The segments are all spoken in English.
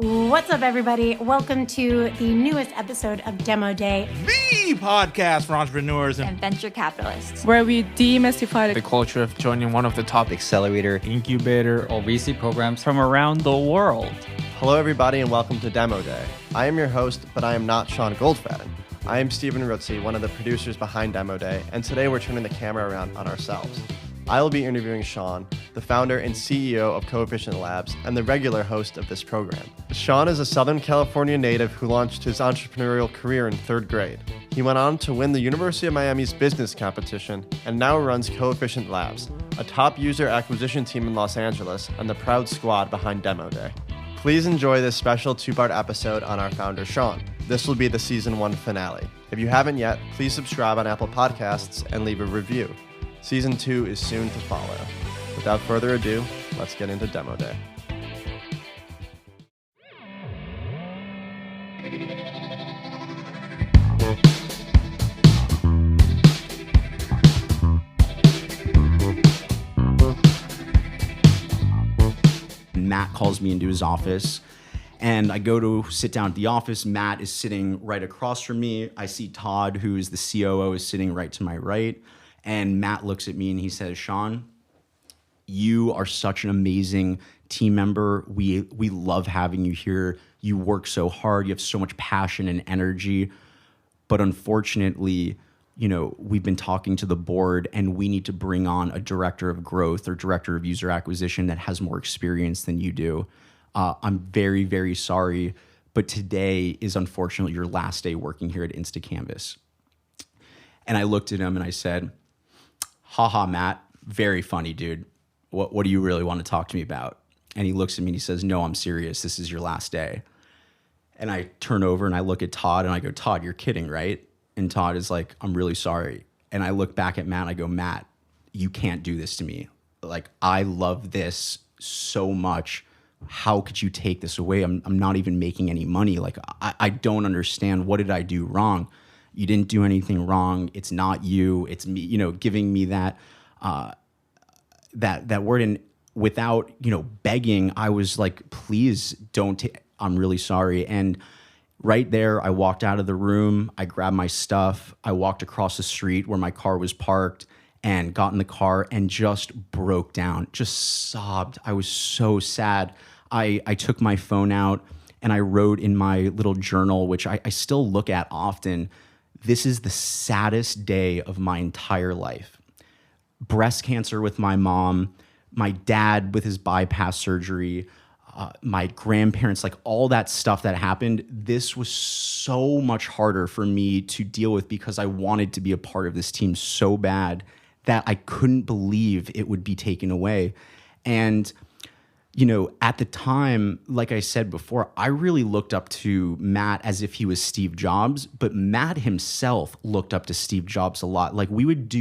What's up, everybody? Welcome to the newest episode of Demo Day, the podcast for entrepreneurs and venture capitalists, where we demystify the culture of joining one of the top accelerator, incubator, or VC programs from around the world. Hello, everybody, and welcome to Demo Day. I am your host, but I am not Sean Goldfaden. I am Stephen Rutzi, one of the producers behind Demo Day, and today we're turning the camera around on ourselves. I will be interviewing Sean, the founder and CEO of CoEfficient Labs and the regular host of this program. Sean is a Southern California native who launched his entrepreneurial career in third grade. He went on to win the University of Miami's business competition and now runs CoEfficient Labs, a top user acquisition team in Los Angeles and the proud squad behind Demo Day. Please enjoy this special two-part episode on our founder, Sean. This will be the season 1 finale. If you haven't yet, please subscribe on Apple Podcasts and leave a review. Season 2 is soon to follow. Without further ado, let's get into Demo Day. Matt calls me into his office, and I go to sit down at the office. Matt is sitting right across from me. I see Todd, who is the COO, is sitting right to my right. And Matt looks at me and he says, Sean, you are such an amazing team member. We love having you here. You work so hard. You have so much passion and energy. But unfortunately, we've been talking to the board and we need to bring on a director of growth or director of user acquisition that has more experience than you do. I'm very, very sorry, but today is unfortunately your last day working here at InstaCanvas. And I looked at him and I said, haha, Matt, very funny, dude. What do you really want to talk to me about? And he looks at me and he says, no, I'm serious. This is your last day. And I turn over and I look at Todd and I go, Todd, you're kidding, right? And Todd is like, I'm really sorry. And I look back at Matt and I go, Matt, you can't do this to me. Like, I love this so much. How could you take this away? I'm not even making any money. Like, I don't understand. What did I do wrong? You didn't do anything wrong. It's not you. It's me, giving me that that word. And without, begging, I was like, please don't, I'm really sorry. And right there, I walked out of the room. I grabbed my stuff. I walked across the street where my car was parked and got in the car and just broke down, just sobbed. I was so sad. I took my phone out and I wrote in my little journal, which I still look at often, this is the saddest day of my entire life. Breast cancer with my mom, my dad with his bypass surgery, my grandparents, like all that stuff that happened. This was so much harder for me to deal with because I wanted to be a part of this team so bad that I couldn't believe it would be taken away. And at the time, like I said before, I really looked up to Matt as if he was Steve Jobs, but Matt himself looked up to Steve Jobs a lot. Like we would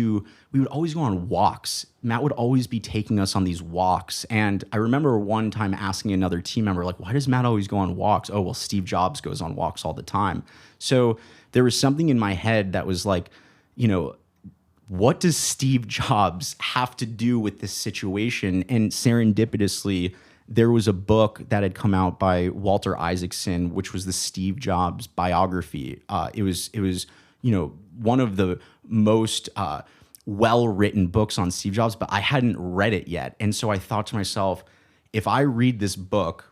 always go on walks. Matt would always be taking us on these walks. And I remember one time asking another team member, like, why does Matt always go on walks? Oh, well, Steve Jobs goes on walks all the time. So there was something in my head that was like, what does Steve Jobs have to do with this situation? And serendipitously, there was a book that had come out by Walter Isaacson, which was the Steve Jobs biography. It was one of the most well-written books on Steve Jobs, but I hadn't read it yet. And so I thought to myself, if I read this book,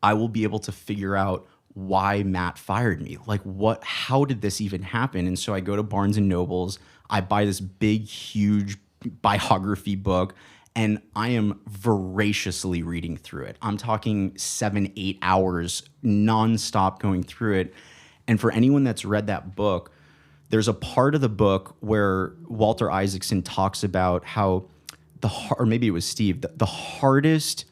I will be able to figure out why Matt fired me. Like, how did this even happen? And so I go to Barnes and Noble's, I buy this big, huge biography book, and I am voraciously reading through it. I'm talking 7-8 hours nonstop going through it. And for anyone that's read that book, there's a part of the book where Walter Isaacson talks about how or maybe it was Steve, the hardest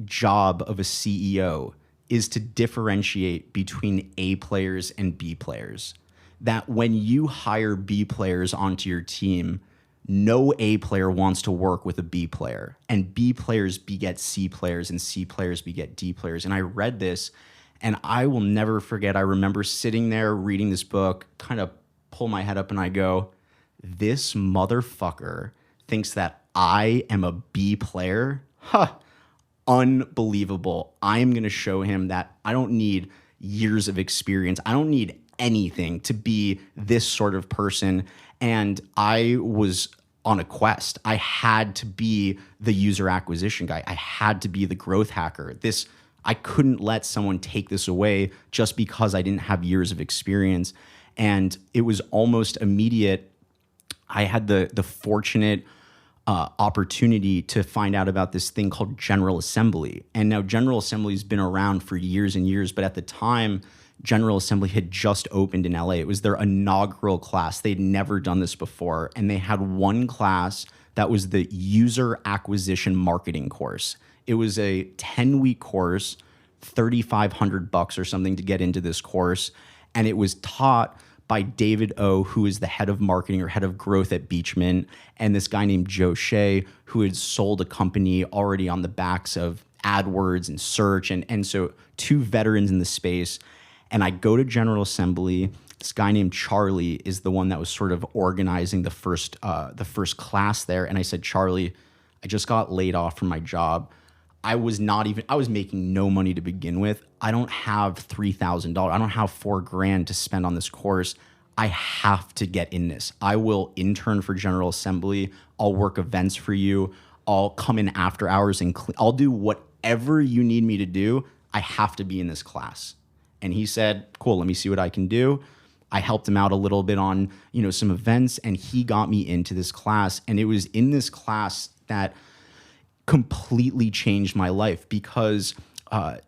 job of a CEO is to differentiate between A players and B players. That when you hire B players onto your team, no A player wants to work with a B player, and B players beget C players, and C players beget D players. And I read this, and I will never forget. I remember sitting there reading this book, kind of pull my head up, and I go, this motherfucker thinks that I am a B player? Huh. unbelievable. I am going to show him that I don't need years of experience. I don't need anything to be this sort of person. And I was on a quest. I had to be the user acquisition guy. I had to be the growth hacker. I couldn't let someone take this away just because I didn't have years of experience. And it was almost immediate. I had the fortunate opportunity to find out about this thing called General Assembly. And now General Assembly has been around for years and years, but at the time, General Assembly had just opened in LA. It was their inaugural class. They'd never done this before. And they had one class that was the user acquisition marketing course. It was a 10-week course, $3,500 or something to get into this course. And it was taught by David O, who is the head of marketing or head of growth at Beachman, and this guy named Joe Shea, who had sold a company already on the backs of AdWords and search. And so two veterans in the space. And I go to General Assembly. This guy named Charlie is the one that was sort of organizing the first class there. And I said, Charlie, I just got laid off from my job. I was making no money to begin with. I don't have $3,000. I don't have $4,000 to spend on this course. I have to get in this. I will intern for General Assembly. I'll work events for you. I'll come in after hours and I'll do whatever you need me to do. I have to be in this class. And he said, cool, let me see what I can do. I helped him out a little bit on, some events, and he got me into this class. And it was in this class that completely changed my life, because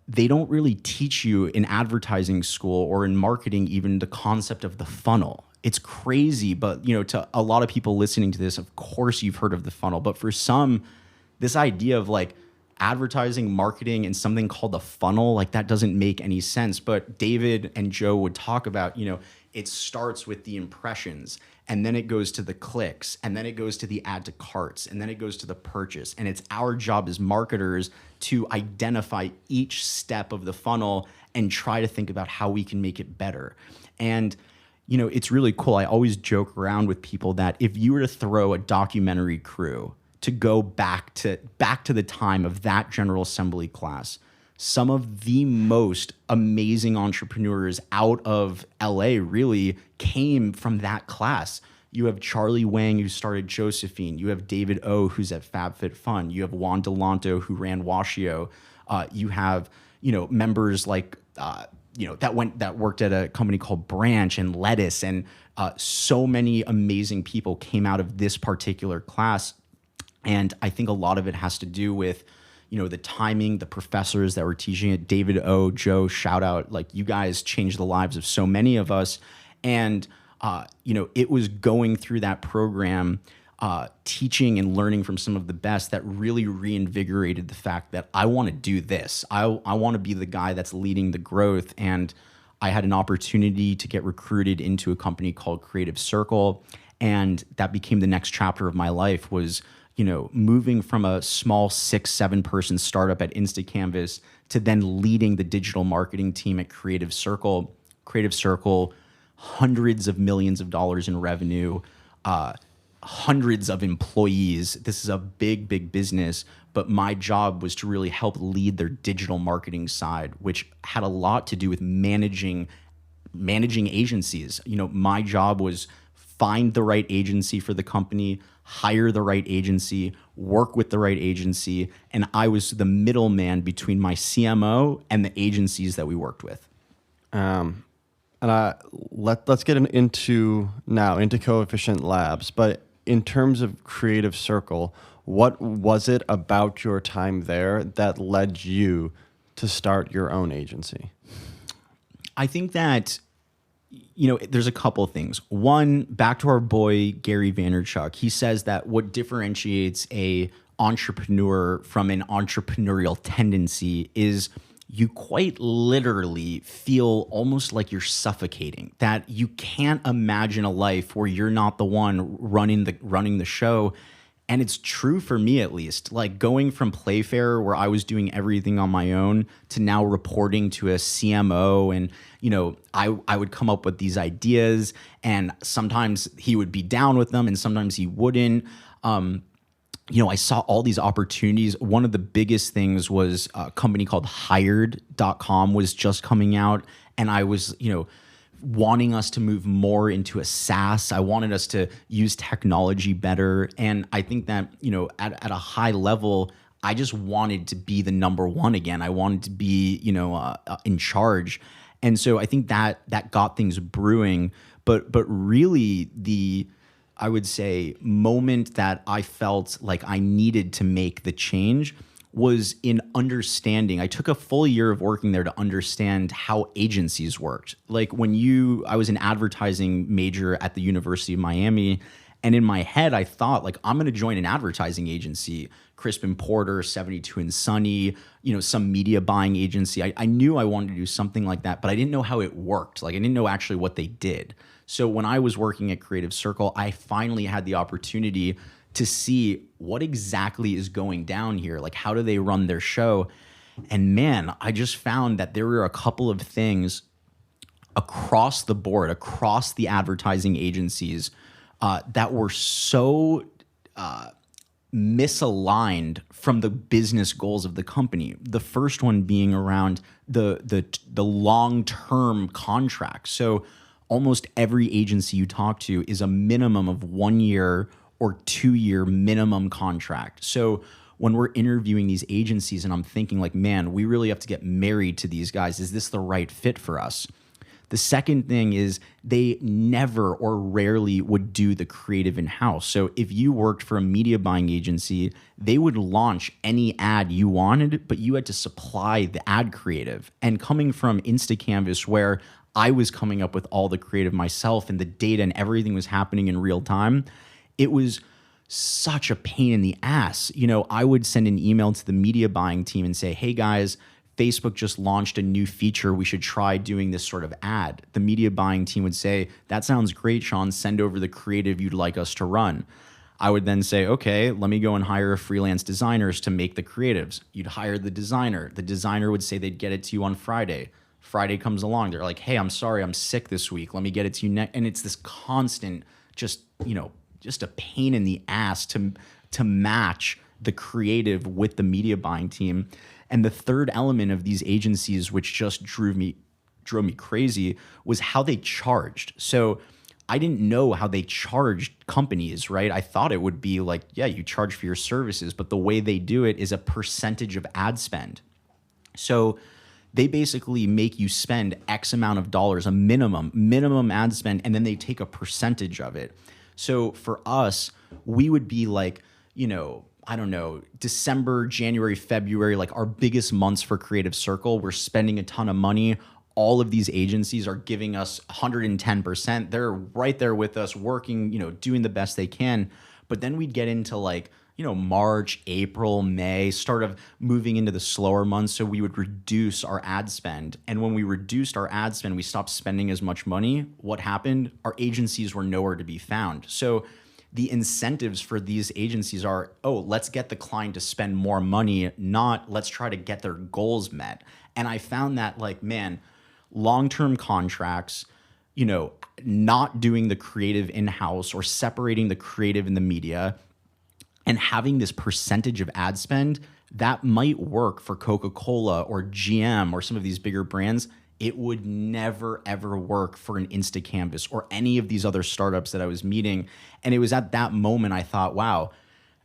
they don't really teach you in advertising school or in marketing even the concept of the funnel. It's crazy, but to a lot of people listening to this, of course you've heard of the funnel. But for some, this idea of advertising, marketing, and something called the funnel, that doesn't make any sense. But David and Joe would talk about, it starts with the impressions, and then it goes to the clicks, and then it goes to the add to carts, and then it goes to the purchase. And it's our job as marketers to identify each step of the funnel and try to think about how we can make it better. And it's really cool. I always joke around with people that if you were to throw a documentary crew to go back to the time of that General Assembly class, some of the most amazing entrepreneurs out of LA really came from that class. You have Charlie Wang, who started Josephine. You have David O, who's at FabFitFun. You have Juan Delanto, who ran Washio. You have members that worked at a company called Branch and Lettuce, and so many amazing people came out of this particular class. And I think a lot of it has to do with, the timing, the professors that were teaching it. David O, Joe, shout out, you guys changed the lives of so many of us. And, it was going through that program, teaching and learning from some of the best, that really reinvigorated the fact that I want to do this. I want to be the guy that's leading the growth. And I had an opportunity to get recruited into a company called Creative Circle. And that became the next chapter of my life, was moving from a small 6-7 person startup at InstaCanvas to then leading the digital marketing team at Creative Circle. Creative Circle, hundreds of millions of dollars in revenue, hundreds of employees. This is a big, big business, but my job was to really help lead their digital marketing side, which had a lot to do with managing agencies. My job was find the right agency for the company, hire the right agency, work with the right agency, and I was the middleman between my CMO and the agencies that we worked with. Let's get into CoEfficient Labs. But in terms of Creative Circle, what was it about your time there that led you to start your own agency? I think that there's a couple of things. One, back to our boy Gary Vaynerchuk. He says that what differentiates a entrepreneur from an entrepreneurial tendency is you quite literally feel almost like you're suffocating, that you can't imagine a life where you're not the one running the show. And it's true for me, at least. Going from Playfair, where I was doing everything on my own, to now reporting to a CMO, and I would come up with these ideas, and sometimes he would be down with them, and sometimes he wouldn't. I saw all these opportunities. One of the biggest things was a company called hired.com was just coming out. And I was, wanting us to move more into a SaaS. I wanted us to use technology better. And I think that, at a high level, I just wanted to be the number one again. I wanted to be, in charge. And so I think that got things brewing. But really I would say, moment that I felt like I needed to make the change was in understanding. I took a full year of working there to understand how agencies worked. Like I was an advertising major at the University of Miami, and in my head, I thought like, I'm going to join an advertising agency, Crispin Porter, 72 and Sunny, some media buying agency. I knew I wanted to do something like that, but I didn't know how it worked. Like I didn't know actually what they did. So when I was working at Creative Circle, I finally had the opportunity to see what exactly is going down here. Like, how do they run their show? And man, I just found that there were a couple of things across the board, across the advertising agencies, that were so misaligned from the business goals of the company. The first one being around the long-term contract. So almost every agency you talk to is a minimum of 1 year or 2 year minimum contract. So when we're interviewing these agencies and I'm thinking like, man, we really have to get married to these guys. Is this the right fit for us? The second thing is they never or rarely would do the creative in-house. So if you worked for a media buying agency, they would launch any ad you wanted, but you had to supply the ad creative. And coming from InstaCanvas, where I was coming up with all the creative myself and the data and everything was happening in real time, it was such a pain in the ass. I would send an email to the media buying team and say, hey guys, Facebook just launched a new feature. We should try doing this sort of ad. The media buying team would say, that sounds great, Sean. Send over the creative you'd like us to run. I would then say, okay, let me go and hire freelance designers to make the creatives. You'd hire the designer. The designer would say they'd get it to you on Friday. Friday comes along. They're like, hey, I'm sorry, I'm sick this week. Let me get it to you next. And it's this constant, just a pain in the ass to match the creative with the media buying team. And the third element of these agencies, which just drove me crazy, was how they charged. So I didn't know how they charged companies, right? I thought it would be like, yeah, you charge for your services, but the way they do it is a percentage of ad spend. So they basically make you spend X amount of dollars, a minimum ad spend, and then they take a percentage of it. So for us, we would be like, I don't know, December, January, February, like our biggest months for Creative Circle. We're spending a ton of money. All of these agencies are giving us 110%. They're right there with us working, doing the best they can. But then we'd get into like, March, April, May, start of moving into the slower months. So we would reduce our ad spend. And when we reduced our ad spend, we stopped spending as much money. What happened? Our agencies were nowhere to be found. So the incentives for these agencies are, let's get the client to spend more money, not let's try to get their goals met. And I found that like, man, long-term contracts, not doing the creative in-house or separating the creative and the media, and having this percentage of ad spend that might work for Coca-Cola or GM or some of these bigger brands, it would never, ever work for an InstaCanvas or any of these other startups that I was meeting. And it was at that moment I thought, wow,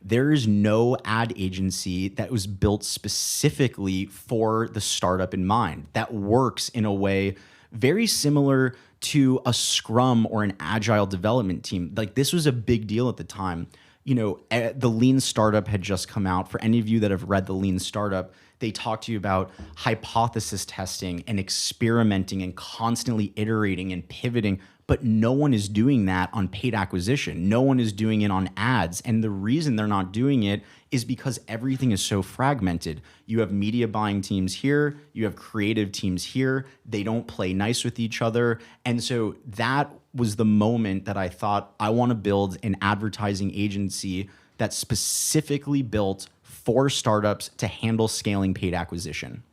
there is no ad agency that was built specifically for the startup in mind that works in a way very similar to a Scrum or an agile development team. Like this was a big deal at the time. The Lean Startup had just come out. For any of you that have read the Lean Startup, they talk to you about hypothesis testing and experimenting and constantly iterating and pivoting, but no one is doing that on paid acquisition. No one is doing it on ads. And the reason they're not doing it is because everything is so fragmented. You have media buying teams here, you have creative teams here, they don't play nice with each other. And so that was the moment that I thought, I want to build an advertising agency that's specifically built for startups to handle scaling paid acquisition.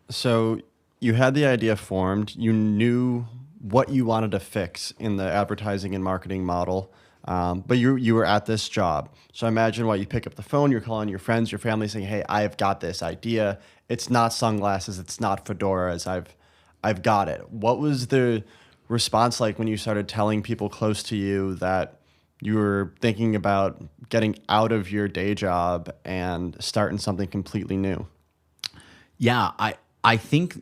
So you had the idea formed, you knew what you wanted to fix in the advertising and marketing model. But you were at this job. So imagine you pick up the phone, you're calling your friends, your family saying, hey, I've got this idea. It's not sunglasses, it's not fedoras. I've got it. What was the response like when you started telling people close to you that you were thinking about getting out of your day job and starting something completely new? Yeah, I think,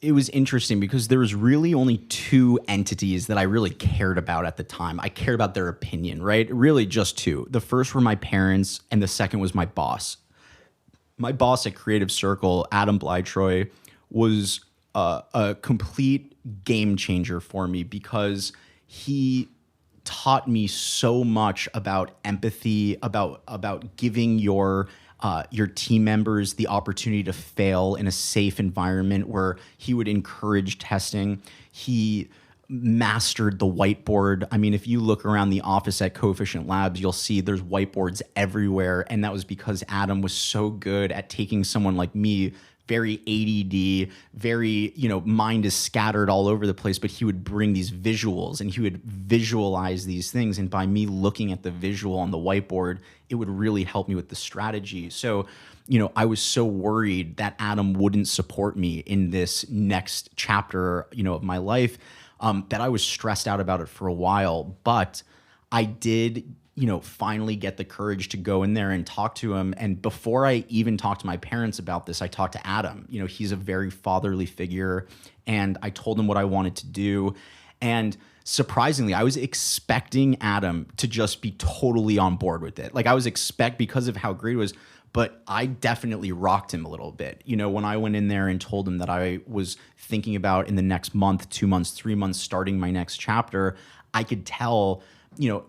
it was interesting because there was really only two entities that I really cared about at the time. I cared about their opinion, right? Really just two. The first were my parents, and the second was my boss. My boss at Creative Circle, Adam Blytroy, was a complete game changer for me because he taught me so much about empathy, about giving your team members the opportunity to fail in a safe environment where he would encourage testing. He mastered the whiteboard. I mean, if you look around the office at CoEfficient Labs, you'll see there's whiteboards everywhere. And that was because Adam was so good at taking someone like me, very ADD, very, mind is scattered all over the place, but he would bring these visuals and he would visualize these things. And by me looking at the visual on the whiteboard, it would really help me with the strategy. So, I was so worried that Adam wouldn't support me in this next chapter, of my life, that I was stressed out about it for a while. But I did finally get the courage to go in there and talk to him. And before I even talked to my parents about this, I talked to Adam. He's a very fatherly figure. And I told him what I wanted to do. And surprisingly, I was expecting Adam to just be totally on board with it. Like I was because of how great it was, but I definitely rocked him a little bit. When I went in there and told him that I was thinking about in the next month, 2 months, 3 months, starting my next chapter, I could tell,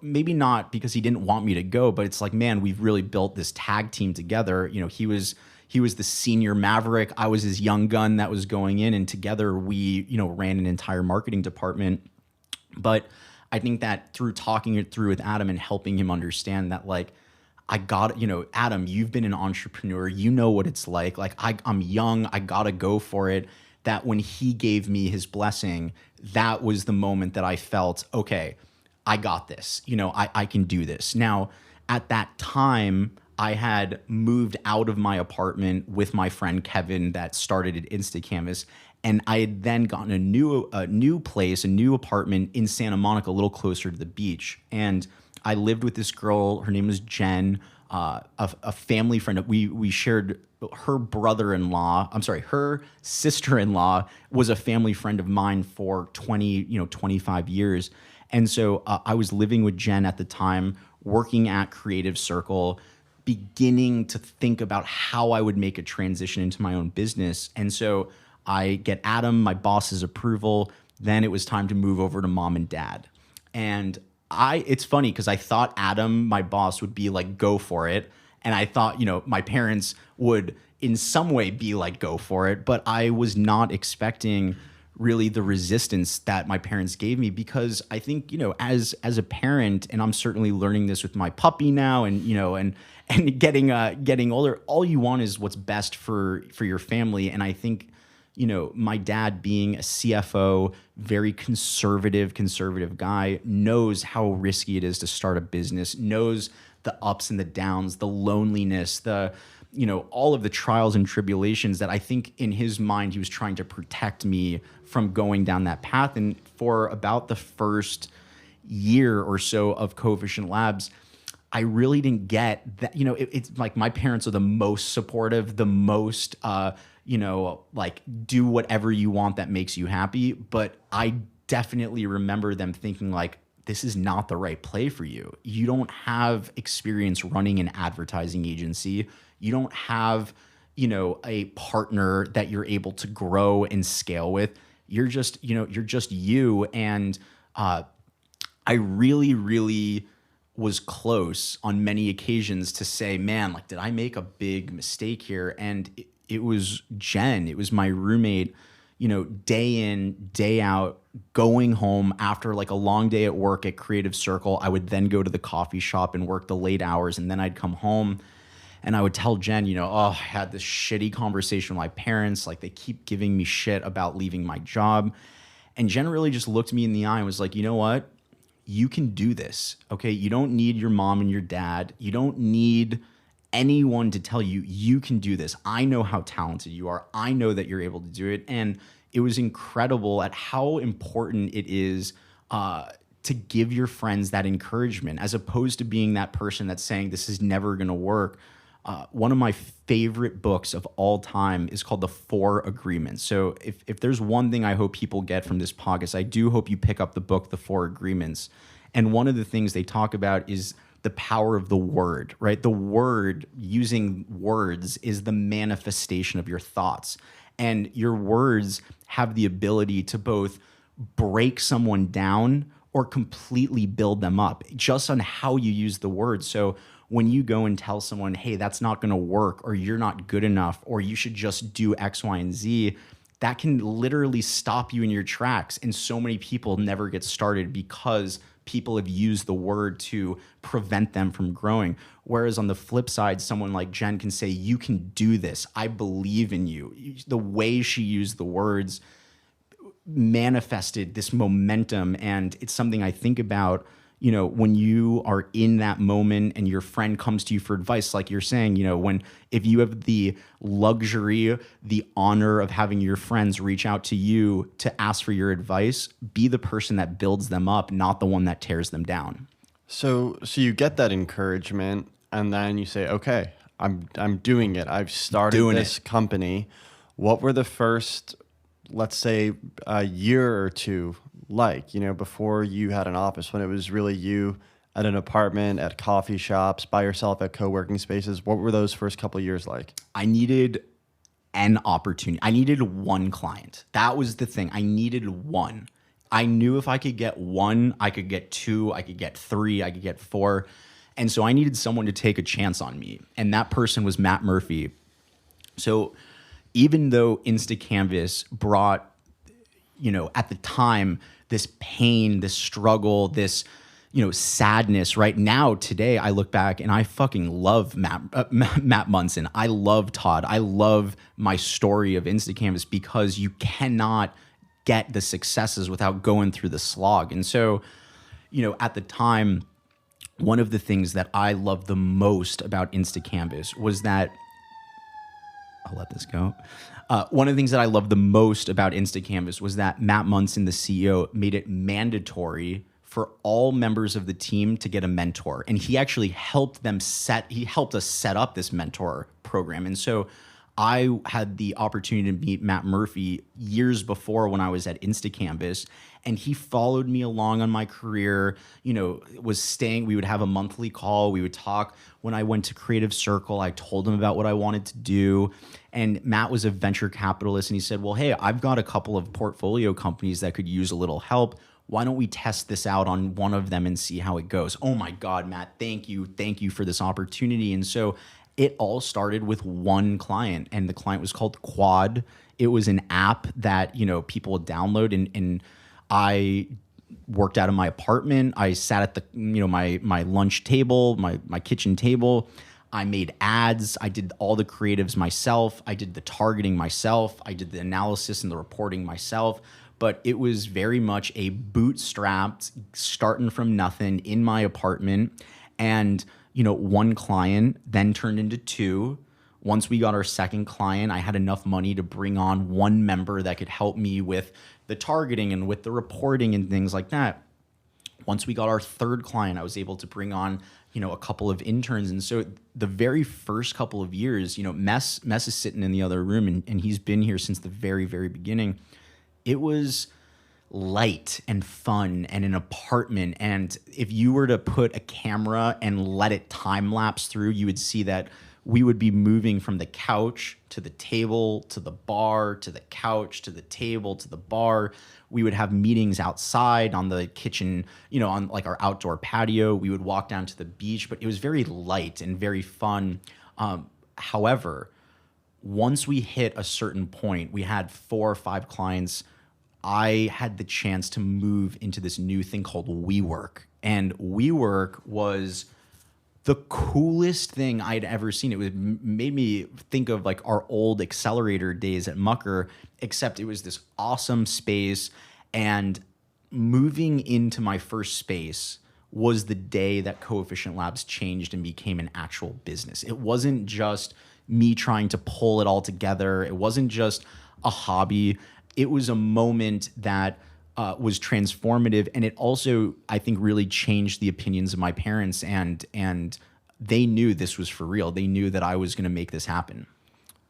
maybe not because he didn't want me to go, but it's like, man, we've really built this tag team together. He was the senior maverick. I was his young gun that was going in, and together we, ran an entire marketing department. But I think that through talking it through with Adam and helping him understand that, like, I got, Adam, you've been an entrepreneur. You know what it's like. Like, I'm young. I got to go for it. That when he gave me his blessing, that was the moment that I felt, okay, I got this. I can do this. Now, at that time, I had moved out of my apartment with my friend Kevin that started at InstaCanvas. And I had then gotten a new place, a new apartment in Santa Monica, a little closer to the beach. And I lived with this girl. Her name was Jen, a family friend. We shared her her sister-in-law was a family friend of mine for 25 years. And so I was living with Jen at the time, working at Creative Circle, beginning to think about how I would make a transition into my own business. And so I get Adam, my boss's approval. Then it was time to move over to mom and dad. And it's funny because I thought Adam, my boss, would be like, go for it. And I thought, my parents would in some way be like, go for it. But I was not expecting really the resistance that my parents gave me, because I think, as a parent, and I'm certainly learning this with my puppy now, and, and getting older, all you want is what's best for your family. And I think, my dad, being a CFO, very conservative guy, knows how risky it is to start a business, knows the ups and the downs, the loneliness, all of the trials and tribulations that I think in his mind, he was trying to protect me from going down that path. And for about the first year or so of CoEfficient Labs, I really didn't get that, it's like my parents are the most supportive, the most, like, do whatever you want that makes you happy. But I definitely remember them thinking, like, this is not the right play for you. You don't have experience running an advertising agency. You don't have, a partner that you're able to grow and scale with. You're just you. And I really, really was close on many occasions to say, man, like, did I make a big mistake here? And it was Jen. It was my roommate, day in, day out, going home after like a long day at work at Creative Circle. I would then go to the coffee shop and work the late hours. And then I'd come home and I would tell Jen, I had this shitty conversation with my parents. Like, they keep giving me shit about leaving my job. And Jen really just looked me in the eye and was like, you know what? you can do this. Okay. You don't need your mom and your dad. You don't need anyone to tell you you can do this. I know how talented you are. I know that you're able to do it. And it was incredible at how important it is to give your friends that encouragement, as opposed to being that person that's saying this is never going to work. One of my favorite books of all time is called The 4 Agreements. So if there's one thing I hope people get from this podcast, I do hope you pick up the book, The 4 Agreements. And one of the things they talk about is the power of the word, right? The word, using words, is the manifestation of your thoughts. And your words have the ability to both break someone down or completely build them up, just on how you use the words. So when you go and tell someone, hey, that's not going to work, or you're not good enough, or you should just do X, Y, and Z, that can literally stop you in your tracks. And so many people never get started because people have used the word to prevent them from growing. Whereas on the flip side, someone like Jen can say, you can do this. I believe in you. The way she used the words manifested this momentum. And it's something I think about, you know, when you are in that moment and your friend comes to you for advice, like you're saying, you know, if you have the luxury, the honor of having your friends reach out to you to ask for your advice, be the person that builds them up, not the one that tears them down. So you get that encouragement, and then you say, okay, I'm doing it. I've started this company. What were the first, let's say, a year or two like, you know, before you had an office, when it was really you at an apartment, at coffee shops, by yourself at co-working spaces? What were those first couple of years like? I needed an opportunity. I needed one client. That was the thing. I needed one. I knew if I could get one, I could get two, I could get three, I could get four. And so I needed someone to take a chance on me. And that person was Matt Murphy. So even though InstaCanvas brought, you know, at the time, this pain, this struggle, this, you know, sadness. Right now, today, I look back and I fucking love Matt Munson. I love Todd. I love my story of InstaCanvas, because you cannot get the successes without going through the slog. And so, you know, at the time, one of the things that I loved the most about InstaCanvas was that, I'll let this go. One of the things that I loved the most about InstaCanvas was that Matt Munson, the CEO, made it mandatory for all members of the team to get a mentor. And he actually helped us set up this mentor program. And so I had the opportunity to meet Matt Murphy years before when I was at InstaCanvas, and he followed me along on my career, you know, we would have a monthly call, we would talk. When I went to Creative Circle, I told him about what I wanted to do. And Matt was a venture capitalist, and he said, well, hey, I've got a couple of portfolio companies that could use a little help. Why don't we test this out on one of them and see how it goes? Oh my God, Matt, thank you for this opportunity. And so it all started with one client, and the client was called Quad. It was an app that, you know, people would download, and I worked out of my apartment. I sat at the, you know, my lunch table, my kitchen table. I made ads. I did all the creatives myself. I did the targeting myself. I did the analysis and the reporting myself. But it was very much a bootstrapped, starting from nothing in my apartment. And, you know, one client then turned into two. Once we got our second client, I had enough money to bring on one member that could help me with the targeting and with the reporting and things like that. Once we got our third client, I was able to bring on, you know, a couple of interns. And so the very first couple of years, you know, Mess is sitting in the other room, and he's been here since the very, very beginning. It was light and fun and an apartment. And if you were to put a camera and let it time lapse through, you would see that we would be moving from the couch to the table, to the bar, to the couch, to the table, to the bar. We would have meetings outside on the kitchen, you know, on like our outdoor patio. We would walk down to the beach, but it was very light and very fun. However, once we hit a certain point, we had 4 or 5 clients. I had the chance to move into this new thing called WeWork. And WeWork was the coolest thing I'd ever seen. It made me think of like our old accelerator days at Mucker, except it was this awesome space. And moving into my first space was the day that CoEfficient Labs changed and became an actual business. It wasn't just me trying to pull it all together. It wasn't just a hobby. It was a moment that was transformative, and it also, I think, really changed the opinions of my parents, and they knew this was for real. They knew that I was going to make this happen.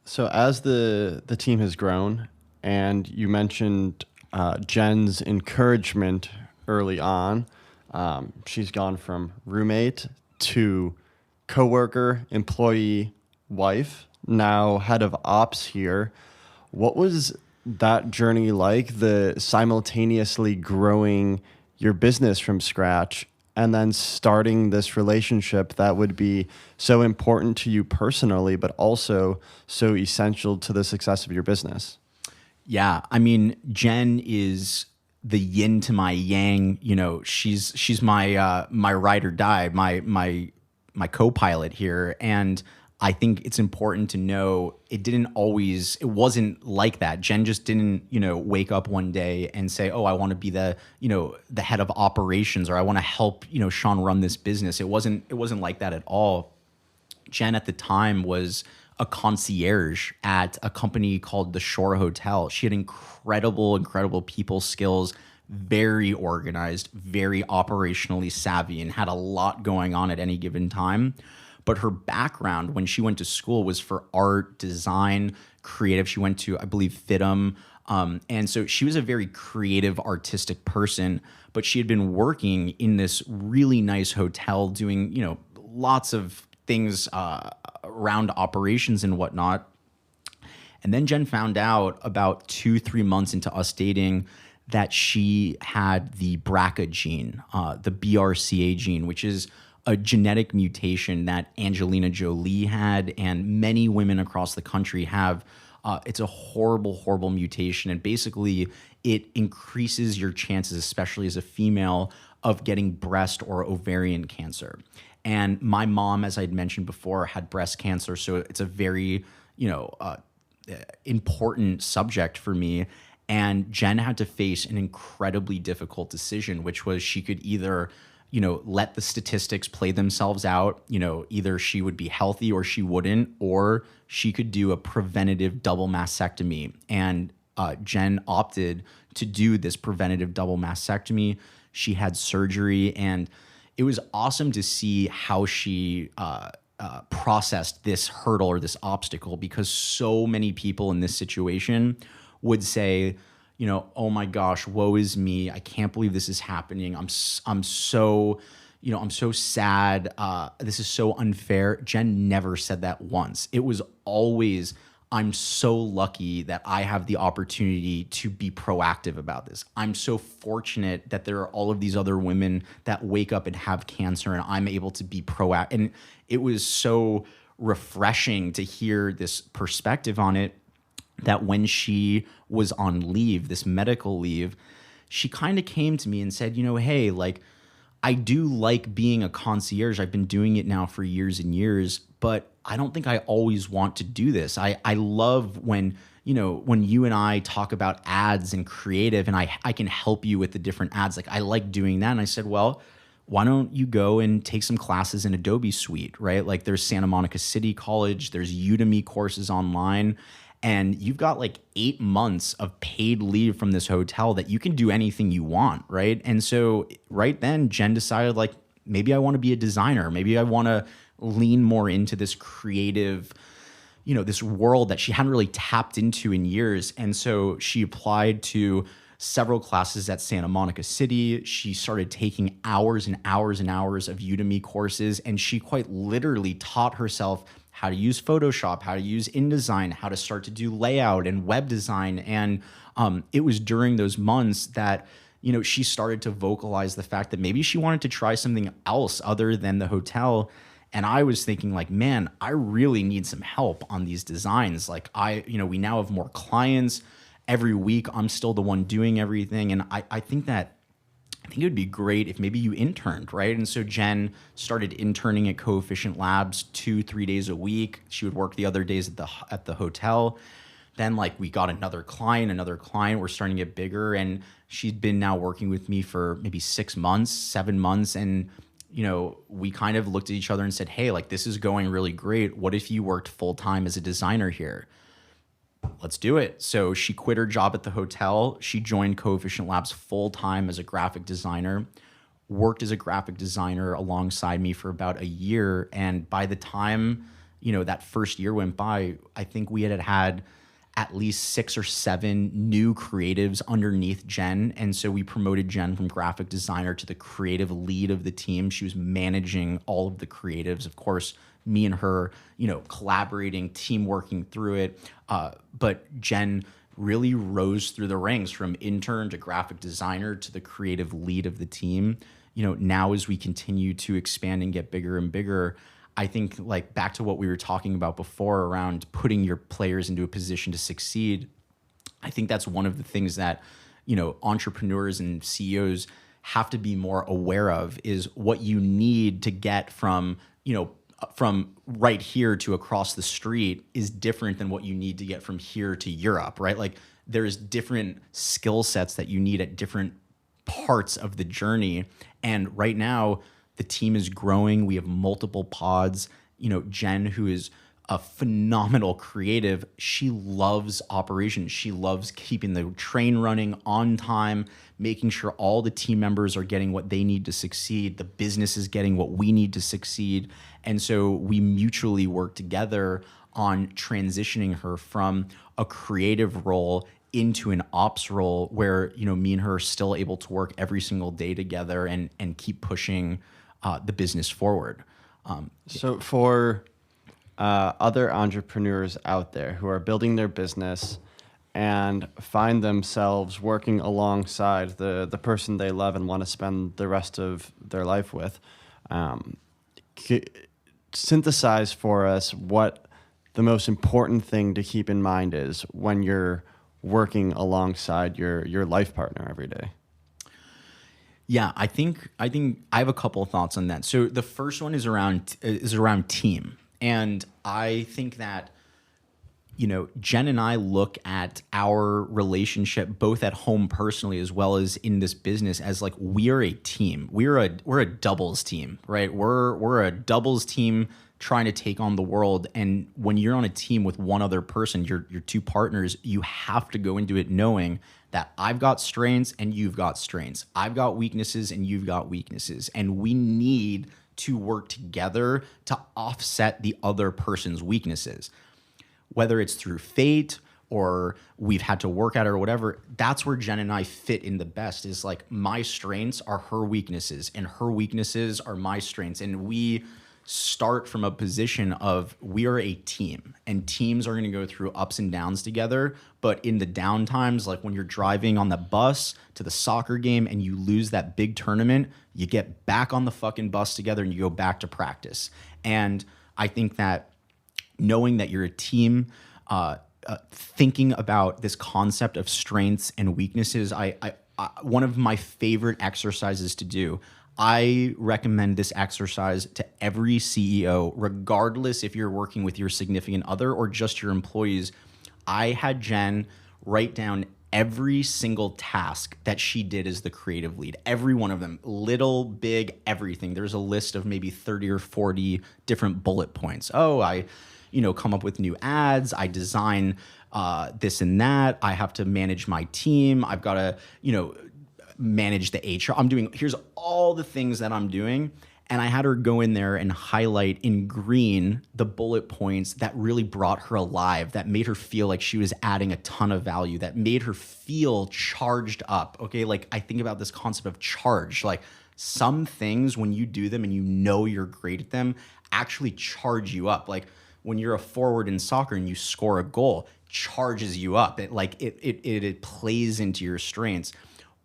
So as the team has grown, and you mentioned Jen's encouragement early on, she's gone from roommate to coworker, employee, wife, now head of ops here. What was that journey like, the simultaneously growing your business from scratch and then starting this relationship that would be so important to you personally, but also so essential to the success of your business? Yeah, I mean, Jen is the yin to my yang. You know, she's my my ride or die, my co-pilot here, and I think it's important to know it wasn't like that. Jen just didn't, wake up one day and say, "Oh, I want to be the head of operations, or I want to help, Sean run this business." It wasn't like that at all. Jen at the time was a concierge at a company called the Shore Hotel. She had incredible people skills, very organized, very operationally savvy, and had a lot going on at any given time. But her background when she went to school was for art, design, creative. She went to, I believe, FITM. And so she was a very creative, artistic person, but she had been working in this really nice hotel doing, lots of things around operations and whatnot. And then Jen found out about 2-3 months into us dating that she had the BRCA gene, the BRCA gene, which is a genetic mutation that Angelina Jolie had and many women across the country have. It's a horrible mutation. And basically it increases your chances, especially as a female, of getting breast or ovarian cancer. And my mom, as I'd mentioned before, had breast cancer. So it's a very, important subject for me. And Jen had to face an incredibly difficult decision, which was she could either let the statistics play themselves out. Either she would be healthy or she wouldn't, or she could do a preventative double mastectomy. And Jen opted to do this preventative double mastectomy. She had surgery, and it was awesome to see how she processed this hurdle or this obstacle, because so many people in this situation would say, oh my gosh, woe is me. I can't believe this is happening. I'm so sad. This is so unfair. Jen never said that once. It was always, I'm so lucky that I have the opportunity to be proactive about this. I'm so fortunate that there are all of these other women that wake up and have cancer, and I'm able to be proactive. And it was so refreshing to hear this perspective on it, that when she was on leave, this medical leave, she kind of came to me and said, hey, I do like being a concierge. I've been doing it now for years and years, but I don't think I always want to do this. I love when you and I talk about ads and creative, and I can help you with the different ads. I like doing that. And I said, well, why don't you go and take some classes in Adobe Suite, right? There's Santa Monica City College, there's Udemy courses online, and you've got 8 months of paid leave from this hotel that you can do anything you want, right? And so right then, Jen decided, maybe I want to be a designer. Maybe I want to lean more into this creative, this world that she hadn't really tapped into in years. And so she applied to several classes at Santa Monica City. She started taking hours and hours and hours of Udemy courses, and she quite literally taught herself how to use Photoshop, how to use InDesign, how to start to do layout and web design. And it was during those months that, she started to vocalize the fact that maybe she wanted to try something else other than the hotel. And I was thinking man, I really need some help on these designs. We now have more clients. Every week I'm still the one doing everything. And I think it would be great if maybe you interned, right? And so Jen started interning at CoEfficient Labs 2-3 days a week. She would work the other days at the hotel. Then like we got another client. We're starting to get bigger, and she'd been now working with me for maybe 6 months, 7 months, and we kind of looked at each other and said, hey, like this is going really great. What if you worked full time as a designer here? Let's do it. So she quit her job at the hotel. She joined CoEfficient Labs full time as a graphic designer, worked as a graphic designer alongside me for about a year. And by the time, that first year went by, I think we had at least 6 or 7 new creatives underneath Jen. And so we promoted Jen from graphic designer to the creative lead of the team. She was managing all of the creatives. Of course, me and her, collaborating, team working through it. But Jen really rose through the ranks from intern to graphic designer to the creative lead of the team. Now as we continue to expand and get bigger and bigger, I think like back to what we were talking about before around putting your players into a position to succeed. I think that's one of the things that, entrepreneurs and CEOs have to be more aware of is what you need to get from right here to across the street is different than what you need to get from here to Europe, right? Like there's different skill sets that you need at different parts of the journey. And right now, the team is growing. We have multiple pods. Jen, who is a phenomenal creative, she loves operations. She loves keeping the train running on time, making sure all the team members are getting what they need to succeed. The business is getting what we need to succeed. And so we mutually work together on transitioning her from a creative role into an ops role where, me and her are still able to work every single day together and keep pushing the business forward. So for other entrepreneurs out there who are building their business and find themselves working alongside the person they love and want to spend the rest of their life with, synthesize for us what the most important thing to keep in mind is when you're working alongside your life partner every day. Yeah, I think I have a couple of thoughts on that. So the first one is around team. And I think that, Jen and I look at our relationship both at home personally as well as in this business as like we are a team. We're a doubles team, right? We're a doubles team trying to take on the world. And when you're on a team with one other person, your two partners, you have to go into it knowing that I've got strengths and you've got strengths. I've got weaknesses and you've got weaknesses. And we need to work together to offset the other person's weaknesses. Whether it's through fate or we've had to work at it or whatever, that's where Jen and I fit in the best is like my strengths are her weaknesses and her weaknesses are my strengths. And we start from a position of we are a team and teams are going to go through ups and downs together. But in the down times, like when you're driving on the bus to the soccer game and you lose that big tournament, you get back on the fucking bus together and you go back to practice. And I think that knowing that you're a team, thinking about this concept of strengths and weaknesses, I one of my favorite exercises to do, I recommend this exercise to every CEO, regardless if you're working with your significant other or just your employees. I had Jen write down every single task that she did as the creative lead, every one of them, little, big, everything. There's a list of maybe 30 or 40 different bullet points. Oh, I come up with new ads. I design this and that. I have to manage my team. I've got to, manage the HR. Here's all the things that I'm doing. And I had her go in there and highlight in green the bullet points that really brought her alive, that made her feel like she was adding a ton of value, that made her feel charged up. Okay, like I think about this concept of charge. Like some things, when you do them and you're great at them, actually charge you up. Like when you're a forward in soccer and you score a goal, charges you up. It plays into your strengths.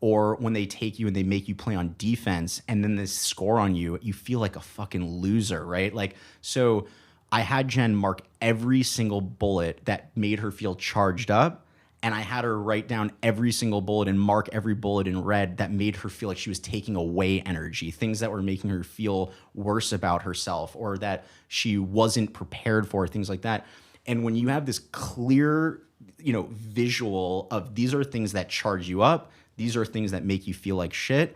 Or when they take you and they make you play on defense and then they score on you, you feel like a fucking loser, right? Like, so I had Jen mark every single bullet that made her feel charged up. And I had her write down every single bullet and mark every bullet in red that made her feel like she was taking away energy, things that were making her feel worse about herself or that she wasn't prepared for, things like that. And when you have this clear, visual of these are things that charge you up, these are things that make you feel like shit,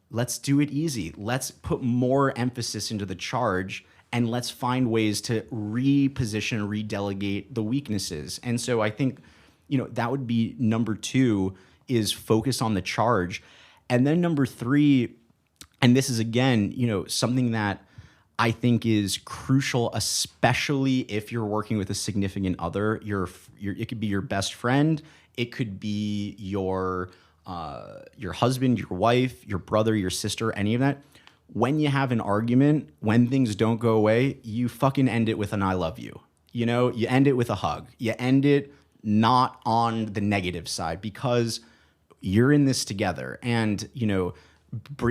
let's do it easy. Let's put more emphasis into the charge, and let's find ways to reposition, redelegate the weaknesses. And so I think, that would be number 2, is focus on the charge. And then number 3, and this is again, something that I think is crucial, especially if you're working with a significant other. It could be your best friend, it could be your husband, your wife, your brother, your sister, any of that. When you have an argument, when things don't go away, you fucking end it with an I love you. You end it with a hug. You end it not on the negative side, because you're in this together. And,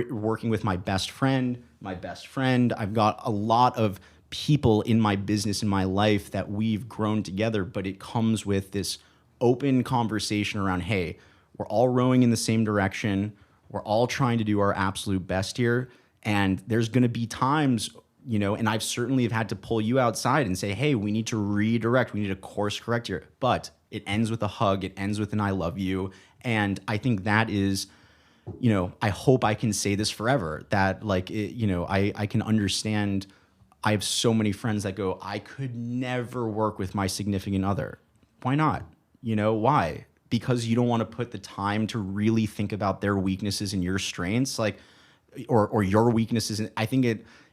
working with my best friend, I've got a lot of people in my business, in my life, that we've grown together, but it comes with this open conversation around, hey, we're all rowing in the same direction. We're all trying to do our absolute best here. And there's going to be times, and I've certainly have had to pull you outside and say, hey, we need to redirect. We need to course correct here. But it ends with a hug. It ends with an I love you. And I think that is, I hope I can say this forever, that I can understand. I have so many friends that go, I could never work with my significant other. Why not? Why? Because you don't want to put the time to really think about their weaknesses and your strengths, or your weaknesses. And I think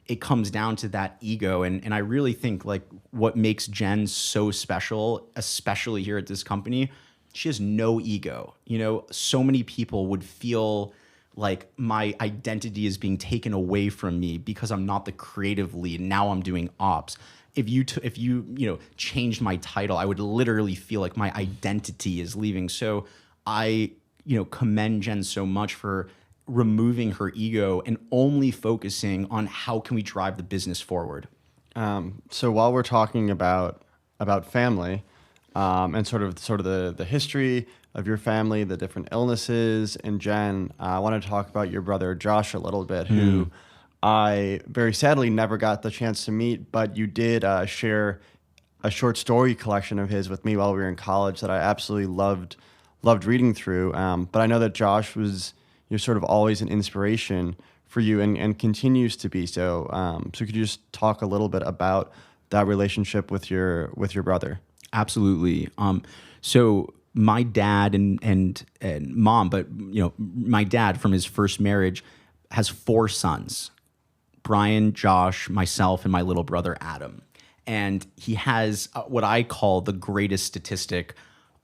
it comes down to that ego. And I really think what makes Jen so special, especially here at this company, she has no ego. So many people would feel like my identity is being taken away from me because I'm not the creative lead. Now I'm doing ops. If you changed my title, I would literally feel like my identity is leaving. So I, commend Jen so much for removing her ego and only focusing on how can we drive the business forward. So while we're talking about family, and sort of the history of your family, the different illnesses, and Jen, I want to talk about your brother Josh a little bit, who I very sadly never got the chance to meet, but you did share a short story collection of his with me while we were in college that I absolutely loved reading through. But I know that Josh was sort of always an inspiration for you, and continues to be so. So could you just talk a little bit about that relationship with your brother? Absolutely. So my dad and mom, but my dad from his first marriage has 4 sons: Brian, Josh, myself, and my little brother Adam. And he has what I call the greatest statistic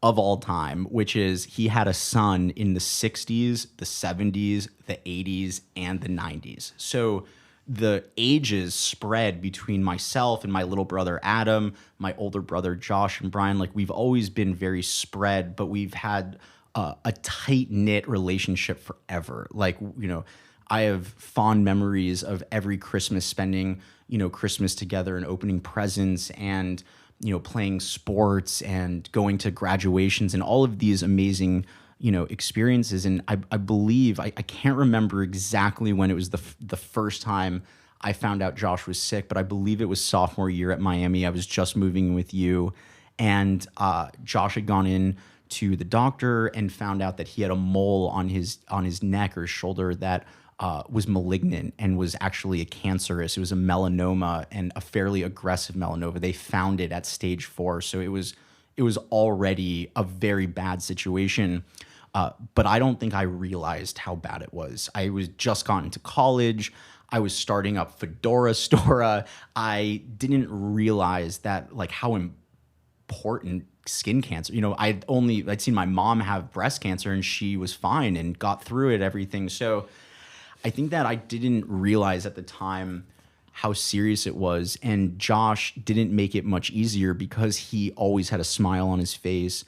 of all time, which is he had a son in the 60s, the 70s, the 80s, and the 90s. So the ages spread between myself and my little brother Adam, my older brother Josh, and Brian. We've always been very spread, but we've had a tight-knit relationship forever. I have fond memories of every Christmas spending, Christmas together and opening presents and, playing sports and going to graduations and all of these amazing experiences. And I believe, I can't remember exactly when it was the first time I found out Josh was sick, but I believe it was sophomore year at Miami. I was just moving with you, and Josh had gone in to the doctor and found out that he had a mole on his neck or his shoulder that was malignant and was actually a cancerous. It was a melanoma, and a fairly aggressive melanoma. They found it at stage 4, so it was already a very bad situation. But I don't think I realized how bad it was. I was just gotten to college. I was starting up Fedora Stora. I didn't realize that how important skin cancer. I'd seen my mom have breast cancer, and she was fine and got through it, everything. So I think that I didn't realize at the time how serious it was. And Josh didn't make it much easier because he always had a smile on his face,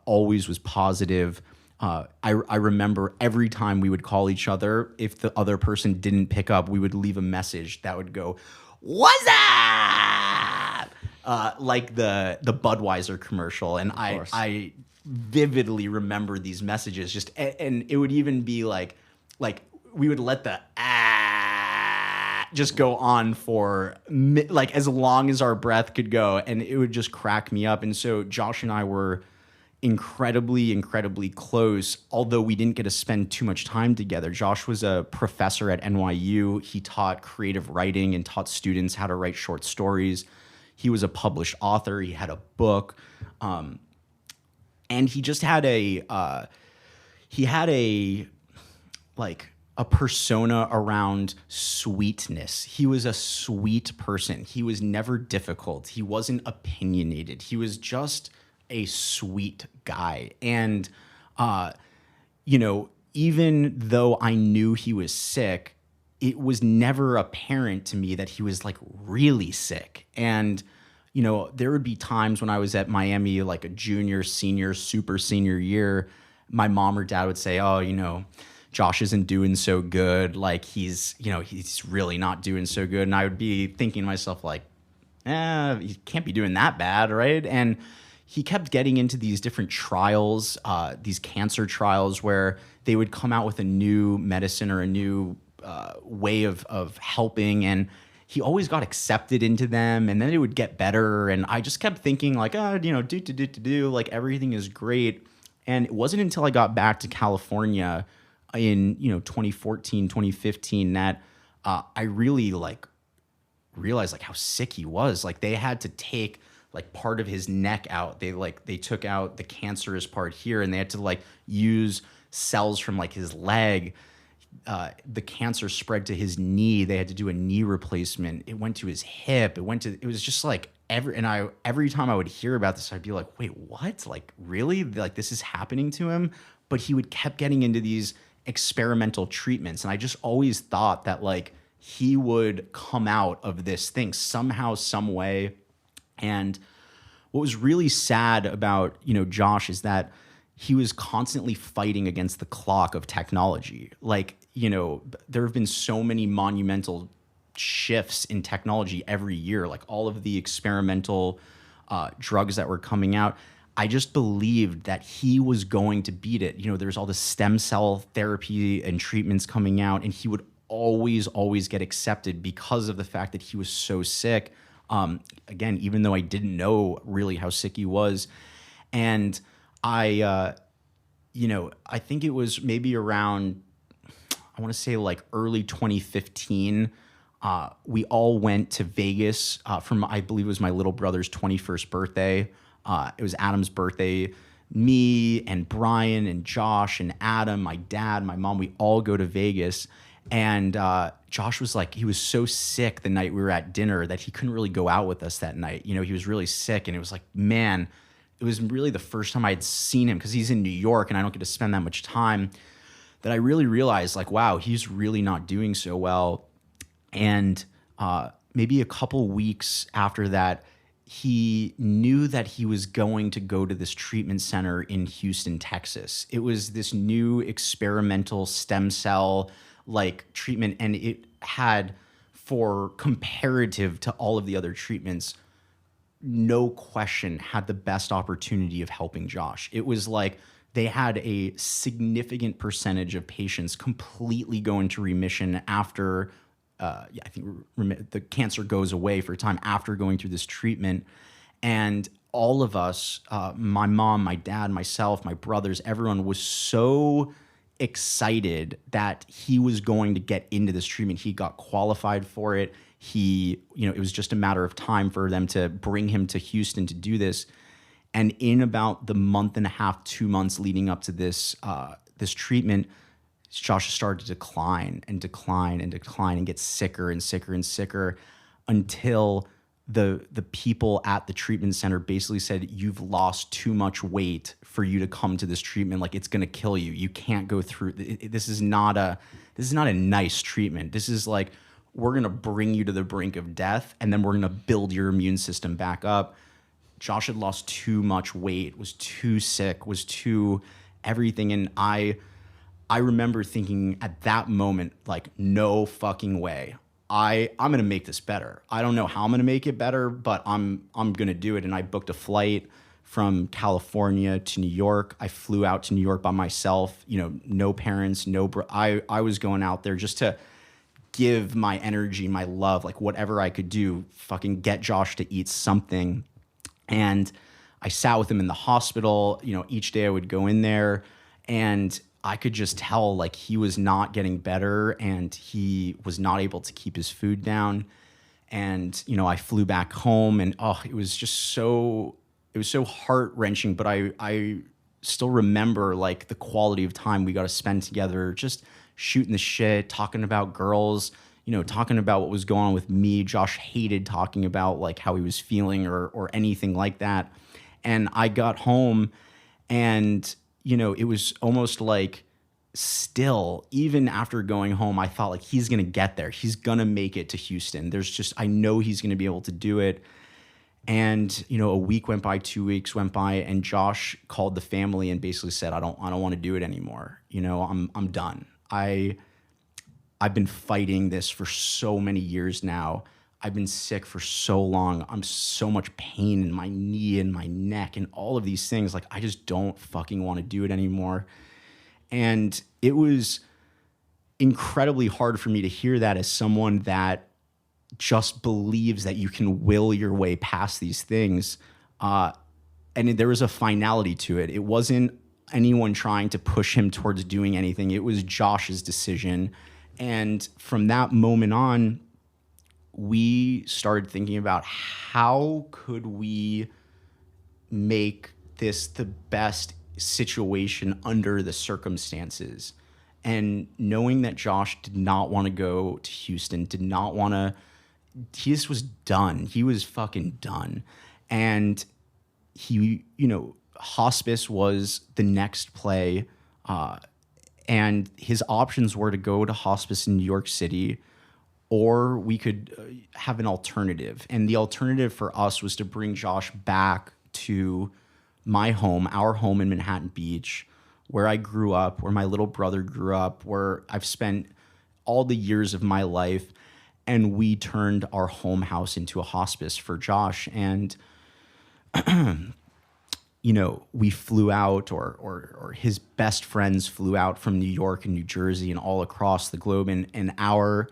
always was positive. I remember every time we would call each other, if the other person didn't pick up, we would leave a message that would go, "What's up?" Like the Budweiser commercial. And I vividly remember these messages and it would even be like we would let the just go on for like as long as our breath could go, and it would just crack me up. And so Josh and I were incredibly close, although we didn't get to spend too much time together. Josh was a professor at NYU. He taught creative writing and taught students how to write short stories. He was a published author. He had a book, and he just had a persona around sweetness. He was a sweet person. He was never difficult. He wasn't opinionated. He was just a sweet guy. And, even though I knew he was sick, it was never apparent to me that he was like really sick. And, there would be times when I was at Miami, like a junior, senior, super senior year, my mom or dad would say, oh, Josh isn't doing so good. Like he's really not doing so good. And I would be thinking to myself like, he can't be doing that bad, right? And he kept getting into these different trials, these cancer trials where they would come out with a new medicine or a new way of helping. And he always got accepted into them, and then it would get better. And I just kept thinking like, like everything is great. And it wasn't until I got back to California in 2014, 2015 that I really like realized like how sick he was. Like they had to take like part of his neck out. They took out the cancerous part here, and they had to like use cells from like his leg. The cancer spread to his knee. They had to do a knee replacement. It went to his hip. It was just like every time I would hear about this, I'd be like, wait, what? Like really? Like this is happening to him? But he would kept getting into these experimental treatments. And I just always thought that like he would come out of this thing somehow, some way. And what was really sad about, Josh is that he was constantly fighting against the clock of technology. Like, there have been so many monumental shifts in technology every year, like all of the experimental drugs that were coming out. I just believed that he was going to beat it. There's all the stem cell therapy and treatments coming out, and he would always get accepted because of the fact that he was so sick. Again, even though I didn't know really how sick he was. And I think it was maybe around, I want to say like early 2015, we all went to Vegas from, I believe it was my little brother's 21st birthday. It was Adam's birthday. Me and Brian and Josh and Adam, my dad, my mom, we all go to Vegas. And Josh was like, he was so sick the night we were at dinner that he couldn't really go out with us that night. He was really sick, and it was like, man, it was really the first time I had seen him, because he's in New York and I don't get to spend that much time, that I really realized like, wow, he's really not doing so well. And maybe a couple weeks after that, he knew that he was going to go to this treatment center in Houston, Texas. It was this new experimental stem cell like treatment, and it had, for comparative to all of the other treatments, no question had the best opportunity of helping Josh. It was like they had a significant percentage of patients completely go into remission after I think the cancer goes away for a time after going through this treatment. And all of us, my mom, my dad, myself, my brothers, everyone was so excited that he was going to get into this treatment. He got qualified for it. It was just a matter of time for them to bring him to Houston to do this. And in about the month and a half, 2 months leading up to this treatment, Josh started to decline and get sicker and sicker and sicker until the people at the treatment center basically said, you've lost too much weight for you to come to this treatment. Like, it's going to kill you. You can't go through. This is not a nice treatment. This is like, we're going to bring you to the brink of death, and then we're going to build your immune system back up. Josh had lost too much weight, was too sick, was too everything. And I remember thinking at that moment, like, no fucking way. I'm going to make this better. I don't know how I'm going to make it better, but I'm going to do it. And I booked a flight from California to New York. I flew out to New York by myself, no parents, I was going out there just to give my energy, my love, like whatever I could do, fucking get Josh to eat something. And I sat with him in the hospital. You know, each day I would go in there, and I could just tell like he was not getting better, and he was not able to keep his food down. And, you know, I flew back home, and it was so heart-wrenching, but I still remember like the quality of time we got to spend together, just shooting the shit, talking about girls, you know, talking about what was going on with me. Josh hated talking about like how he was feeling or anything like that. And I got home, and, you know, it was almost like still, even after going home, I thought like he's going to get there. He's going to make it to Houston. I know he's going to be able to do it. And, you know, a week went by, 2 weeks went by, and Josh called the family and basically said, I don't want to do it anymore. You know, I'm done. I've been fighting this for so many years now. I've been sick for so long. I'm so much pain in my knee and my neck and all of these things. Like, I just don't fucking want to do it anymore. And it was incredibly hard for me to hear that as someone that just believes that you can will your way past these things. And there was a finality to it. It wasn't anyone trying to push him towards doing anything. It was Josh's decision. And from that moment on, we started thinking about how could we make this the best situation under the circumstances. And knowing that Josh did not want to go to Houston, he just was done. He was fucking done. And he, you know, hospice was the next play. And his options were to go to hospice in New York City, or we could have an alternative. And the alternative for us was to bring Josh back to my home, our home in Manhattan Beach, where I grew up, where my little brother grew up, where I've spent all the years of my life. And we turned our home house into a hospice for Josh. And, you know, we flew out, or his best friends flew out from New York and New Jersey and all across the globe. And our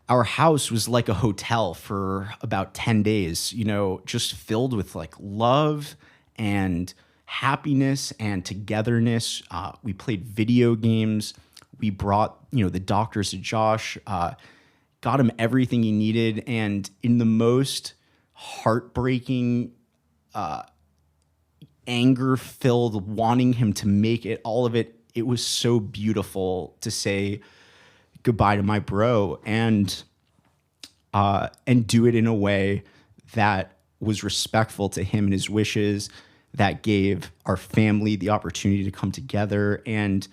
house was like a hotel for about 10 days, you know, just filled with like love and happiness and togetherness. We played video games. We brought, you know, the doctors to Josh, got him everything he needed. And in the most heartbreaking, anger-filled, wanting him to make it, all of it, it was so beautiful to say goodbye to my bro and do it in a way that was respectful to him and his wishes, that gave our family the opportunity to come together. And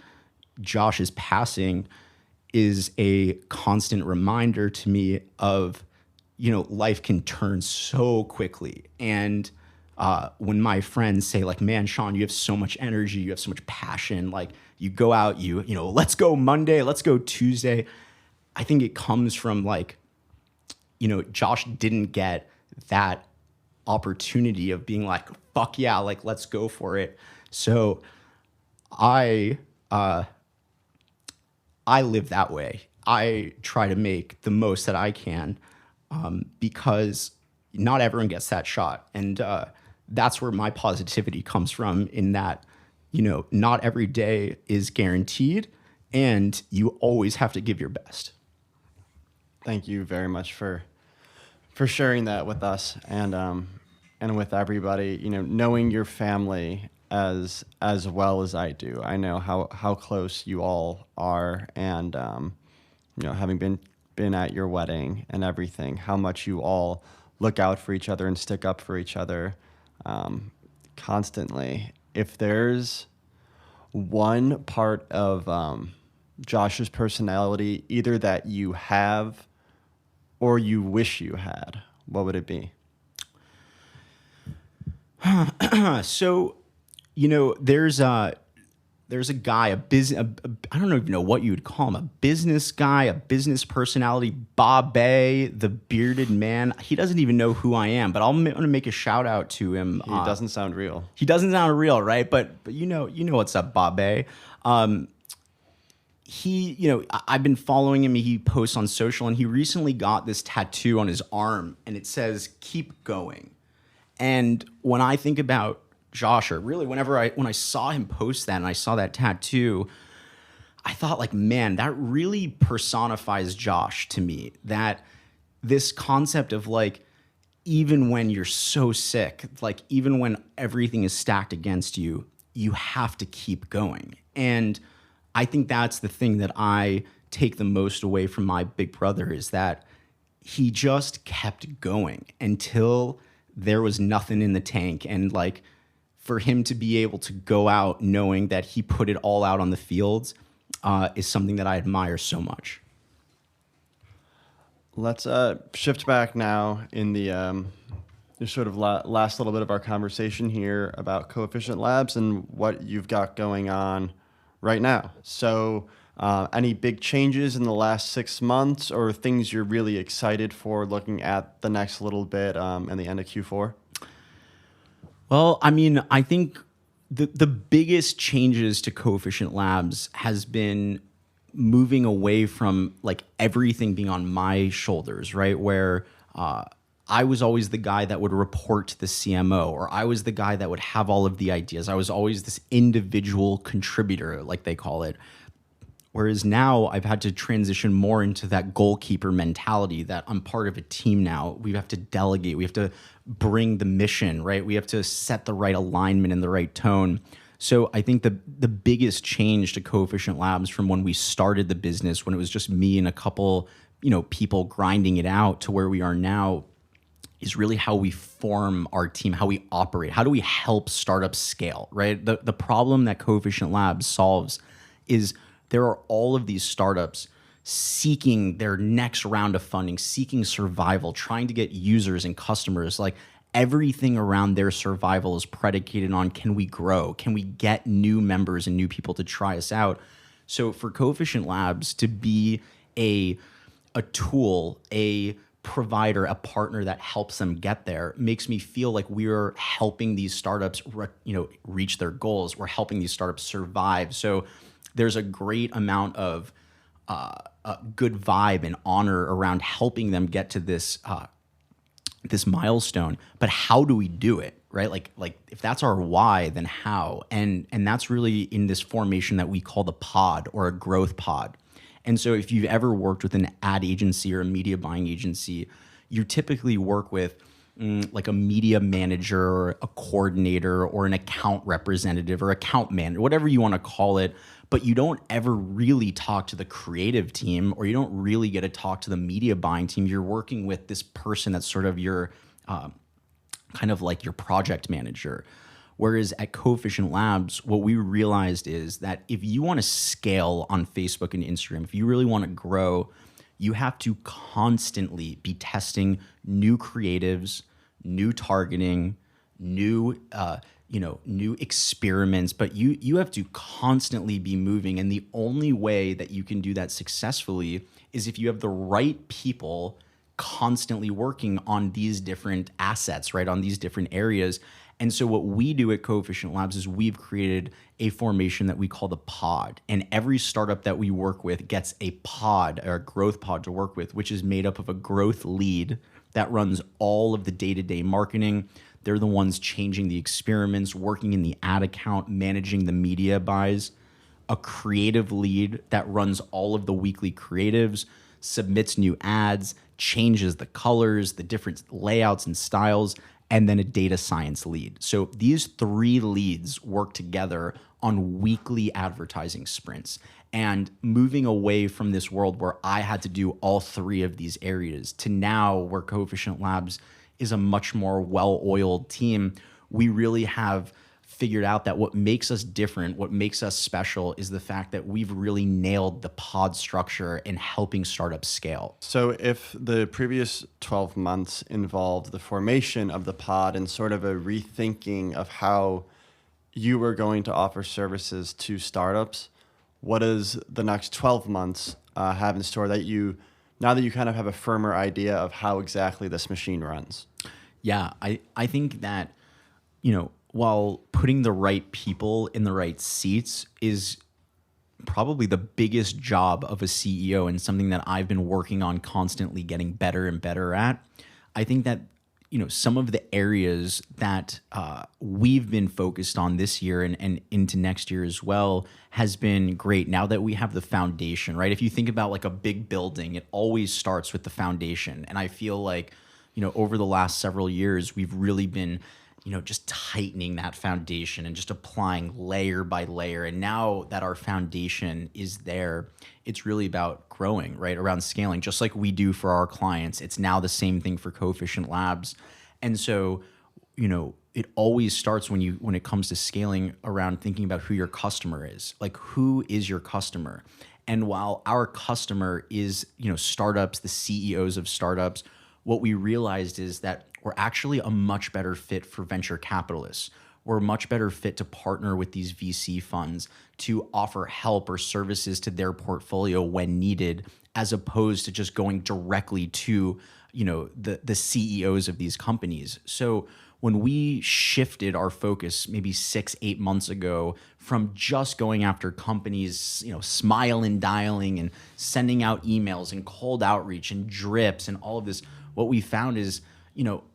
Josh's passing is a constant reminder to me of, you know, life can turn so quickly. And when my friends say like, man, Sean, you have so much energy, you have so much passion, like you go out, you know, let's go Monday, let's go Tuesday. I think it comes from like, you know, Josh didn't get that opportunity of being like, fuck yeah, like let's go for it. So I live that way. I try to make the most that I can, because not everyone gets that shot. And that's where my positivity comes from, in that, you know, not every day is guaranteed, and you always have to give your best. Thank you very much for sharing that with us and with everybody. You know, knowing your family as well as I do, I know how close you all are, and you know, having been at your wedding and everything, how much you all look out for each other and stick up for each other constantly. If there's one part of Josh's personality, either that you have or you wish you had, what would it be? So, you know, there's a guy, I don't even know what you would call him, a business guy, a business personality, Bob Bay, the bearded man. He doesn't even know who I am, but I'm going to make a shout out to him. He doesn't sound real. He doesn't sound real, right? But you know what's up, Bob Bay. I've been following him. He posts on social, and he recently got this tattoo on his arm, and it says "Keep going." And when I think about Josh, or really when I saw him post that and I saw that tattoo, I thought, like, man, that really personifies Josh to me. That this concept of, like, even when you're so sick, like, even when everything is stacked against you, you have to keep going. And I think that's the thing that I take the most away from my big brother, is that he just kept going until there was nothing in the tank. And, like, for him to be able to go out knowing that he put it all out on the fields is something that I admire so much. Let's shift back now in the sort of last little bit of our conversation here about CoEfficient Labs and what you've got going on right now. So any big changes in the last 6 months, or things you're really excited for looking at the next little bit in the end of Q4? Well, I mean, I think the biggest changes to CoEfficient Labs has been moving away from, like, everything being on my shoulders, right? Where I was always the guy that would report to the CMO, or I was the guy that would have all of the ideas. I was always this individual contributor, like they call it. Whereas now I've had to transition more into that goalkeeper mentality, that I'm part of a team now. We have to delegate. We have to bring the mission, right? We have to set the right alignment and the right tone. So I think the biggest change to CoEfficient Labs from when we started the business, when it was just me and a couple, people grinding it out, to where we are now, is really how we form our team, how we operate. How do we help startups scale, right? The problem that CoEfficient Labs solves is there are all of these startups seeking their next round of funding, seeking survival, trying to get users and customers. Like, everything around their survival is predicated on, can we grow? Can we get new members and new people to try us out? So for CoEfficient Labs to be a tool, a provider, a partner that helps them get there, makes me feel like we're helping these startups, reach their goals. We're helping these startups survive. So there's a great amount of good vibe and honor around helping them get to this milestone. But how do we do it, right? Like if that's our why, then how? And that's really in this formation that we call the pod, or a growth pod. And so if you've ever worked with an ad agency or a media buying agency, you typically work with like a media manager or a coordinator or an account representative or account manager, whatever you want to call it. But you don't ever really talk to the creative team, or you don't really get to talk to the media buying team. You're working with this person that's sort of your kind of like your project manager. Whereas at CoEfficient Labs, what we realized is that if you want to scale on Facebook and Instagram, if you really want to grow, you have to constantly be testing new creatives, new targeting, new experiments, but you have to constantly be moving. And the only way that you can do that successfully is if you have the right people constantly working on these different assets, right? On these different areas. And so what we do at CoEfficient Labs is we've created a formation that we call the pod. And every startup that we work with gets a pod, or a growth pod, to work with, which is made up of a growth lead that runs all of the day-to-day marketing. They're the ones changing the experiments, working in the ad account, managing the media buys. A creative lead that runs all of the weekly creatives, submits new ads, changes the colors, the different layouts and styles, and then a data science lead. So these three leads work together on weekly advertising sprints, and moving away from this world where I had to do all three of these areas to now where CoEfficient Labs is a much more well-oiled team. We really have figured out that what makes us different, what makes us special, is the fact that we've really nailed the pod structure in helping startups scale. So if the previous 12 months involved the formation of the pod and sort of a rethinking of how you were going to offer services to startups, what does the next 12 months have in store now that you kind of have a firmer idea of how exactly this machine runs? Yeah, I think that, while putting the right people in the right seats is probably the biggest job of a CEO and something that I've been working on constantly getting better and better at. I think that, some of the areas that we've been focused on this year and into next year as well has been great now that we have the foundation, right? If you think about like a big building, it always starts with the foundation. And I feel like, over the last several years, we've really been just tightening that foundation and just applying layer by layer. And now that our foundation is there, it's really about growing, right? Around scaling, just like we do for our clients. It's now the same thing for CoEfficient Labs. And so, it always starts when it comes to scaling around thinking about who your customer is. Like, who is your customer? And while our customer is, startups, the CEOs of startups, what we realized is that we're actually a much better fit for venture capitalists. We're a much better fit to partner with these VC funds to offer help or services to their portfolio when needed, as opposed to just going directly to, the CEOs of these companies. So when we shifted our focus maybe 6-8 months ago from just going after companies, smile and dialing and sending out emails and cold outreach and drips and all of this, what we found is,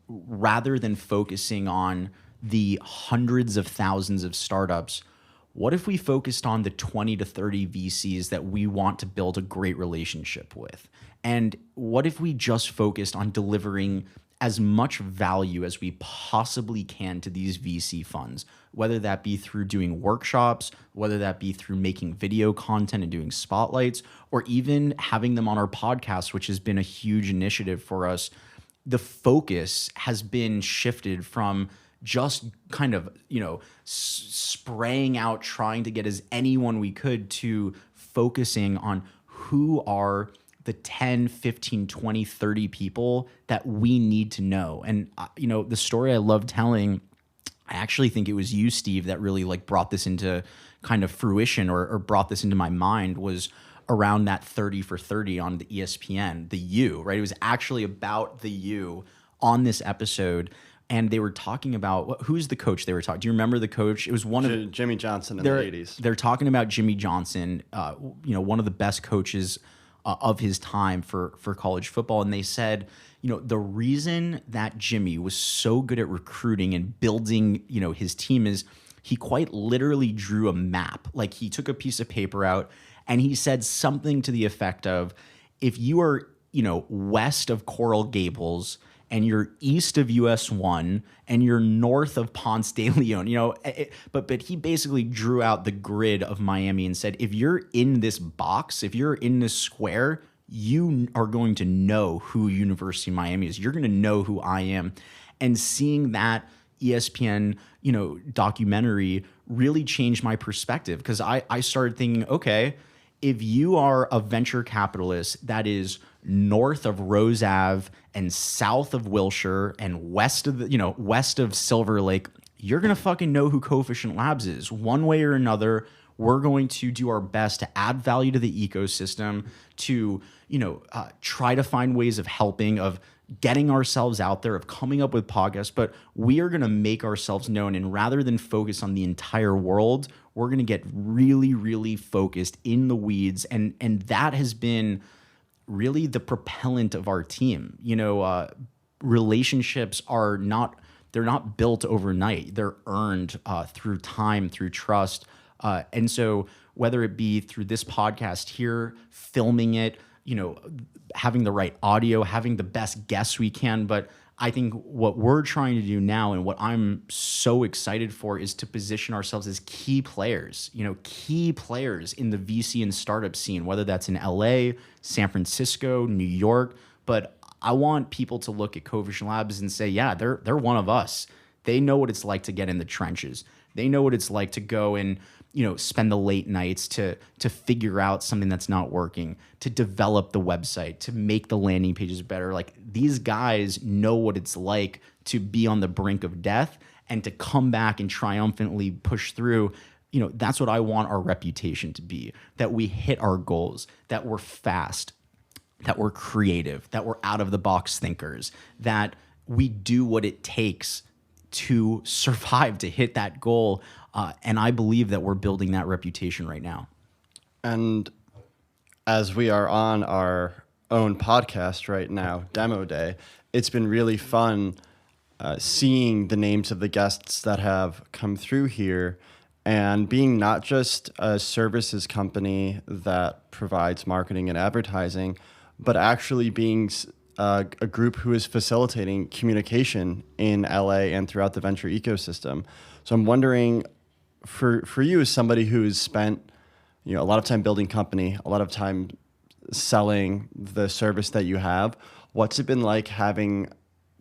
rather than focusing on the hundreds of thousands of startups, what if we focused on the 20 to 30 VCs that we want to build a great relationship with? And what if we just focused on delivering as much value as we possibly can to these VC funds, whether that be through doing workshops, whether that be through making video content and doing spotlights, or even having them on our podcast, which has been a huge initiative for us. The focus has been shifted from just kind of, spraying out, trying to get as anyone we could, to focusing on who are the 10, 15, 20, 30 people that we need to know. And, the story I love telling, I actually think it was you, Steve, that really like brought this into kind of fruition or brought this into my mind, was around that 30 for 30 on the ESPN, the U, right? It was actually about the U on this episode. And they were talking about, who's the coach they were talking? Do you remember the coach? It was one of Jimmy Johnson in the 80s. They're talking about Jimmy Johnson, one of the best coaches of his time for college football. And they said, the reason that Jimmy was so good at recruiting and building, his team is he quite literally drew a map. Like, he took a piece of paper out and he said something to the effect of, if you are, west of Coral Gables and you're east of US 1 and you're north of Ponce de Leon, but he basically drew out the grid of Miami and said, if you're in this box, if you're in this square, you are going to know who University of Miami is. You're going to know who I am. And seeing that ESPN, documentary really changed my perspective, because I started thinking, okay, if you are a venture capitalist that is north of Rose Ave and south of Wilshire and west of Silver Lake, you're going to fucking know who CoEfficient Labs is. One way or another, we're going to do our best to add value to the ecosystem, to, try to find ways of helping, of getting ourselves out there, of coming up with podcasts, but we are going to make ourselves known. And rather than focus on the entire world, we're going to get really, really focused in the weeds. And that has been really the propellant of our team. Relationships they're not built overnight. They're earned through time, through trust. And so whether it be through this podcast here, filming it, having the right audio, having the best guests we can. But I think what we're trying to do now, and what I'm so excited for, is to position ourselves as key players in the VC and startup scene, whether that's in LA, San Francisco, New York. But I want people to look at CoEfficient Labs and say, yeah, they're one of us. They know what it's like to get in the trenches. They know what it's like to go and spend the late nights to figure out something that's not working, to develop the website, to make the landing pages better. Like, these guys know what it's like to be on the brink of death and to come back and triumphantly push through. That's what I want our reputation to be, that we hit our goals, that we're fast, that we're creative, that we're out of the box thinkers, that we do what it takes to survive, to hit that goal. And I believe that we're building that reputation right now. And as we are on our own podcast right now, Demo Day, it's been really fun seeing the names of the guests that have come through here and being not just a services company that provides marketing and advertising, but actually being a group who is facilitating communication in LA and throughout the venture ecosystem. So I'm wondering, for you as somebody who's spent a lot of time building company, a lot of time selling the service that you have, what's it been like having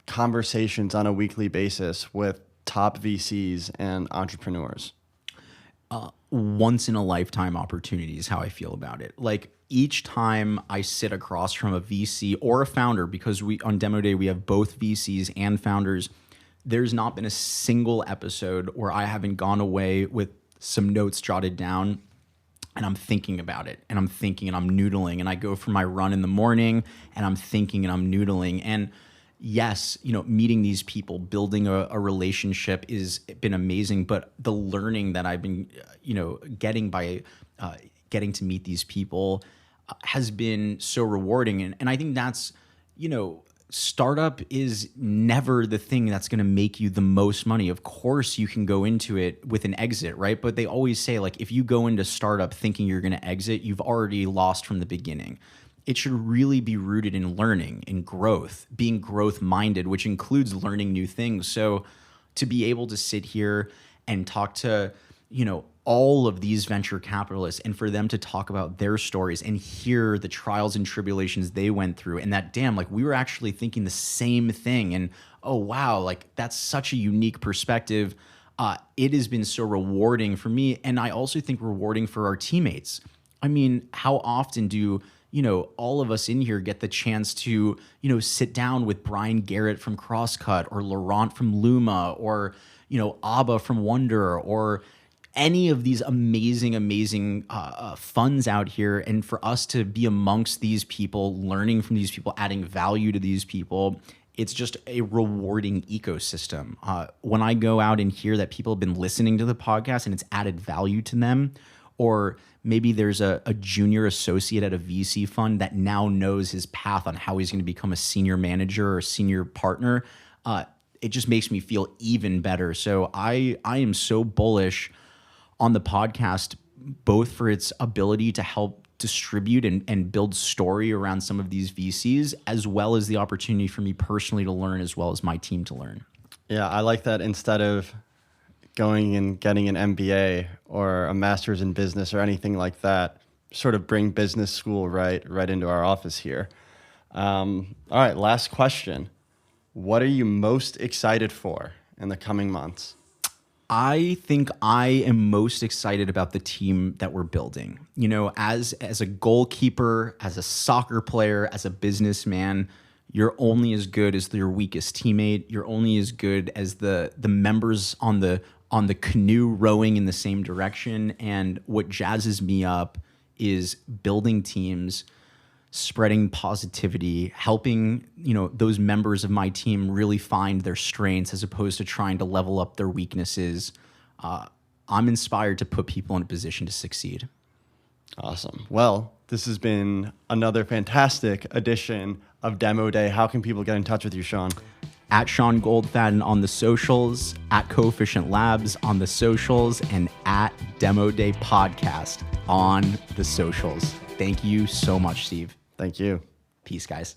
conversations on a weekly basis with top VCs and entrepreneurs? Once in a lifetime opportunity is how I feel about it. Like each time I sit across from a VC or a founder, because on Demo Day we have both VCs and founders, there's not been a single episode where I haven't gone away with some notes jotted down and I'm thinking about it and I'm thinking and I'm noodling, and I go for my run in the morning and I'm thinking and I'm noodling. And yes, meeting these people, building a relationship has been amazing, but the learning that I've been, getting by getting to meet these people has been so rewarding. And I think that's, startup is never the thing that's going to make you the most money. Of course, you can go into it with an exit, right? But they always say, like, if you go into startup thinking you're going to exit, you've already lost from the beginning. It should really be rooted in learning, in growth, being growth-minded, which includes learning new things. So to be able to sit here and talk to, all of these venture capitalists and for them to talk about their stories and hear the trials and tribulations they went through, and that, damn, like we were actually thinking the same thing. And oh, wow, like that's such a unique perspective. It has been so rewarding for me. And I also think rewarding for our teammates. I mean, how often do all of us in here get the chance to, sit down with Brian Garrett from Crosscut or Laurent from Luma or, Abba from Wonder or any of these amazing funds out here, and for us to be amongst these people, learning from these people, adding value to these people, it's just a rewarding ecosystem. When I go out and hear that people have been listening to the podcast and it's added value to them, or maybe there's a junior associate at a VC fund that now knows his path on how he's going to become a senior manager or senior partner, it just makes me feel even better. So I am so bullish on the podcast, both for its ability to help distribute and build story around some of these VCs, as well as the opportunity for me personally to learn, as well as my team to learn. Yeah, I like that instead of going and getting an MBA or a master's in business or anything like that, sort of bring business school right into our office here. All right, last question. What are you most excited for in the coming months? I think I am most excited about the team that we're building. As a goalkeeper, as a soccer player, as a businessman, you're only as good as your weakest teammate. You're only as good as the members on the canoe rowing in the same direction. And what jazzes me up is building teams, spreading positivity, helping, those members of my team really find their strengths as opposed to trying to level up their weaknesses. I'm inspired to put people in a position to succeed. Awesome. Well, this has been another fantastic edition of Demo Day. How can people get in touch with you, Sean? At Sean Goldfaden on the socials, at CoEfficient Labs on the socials, and at Demo Day Podcast on the socials. Thank you so much, Steve. Thank you. Peace, guys.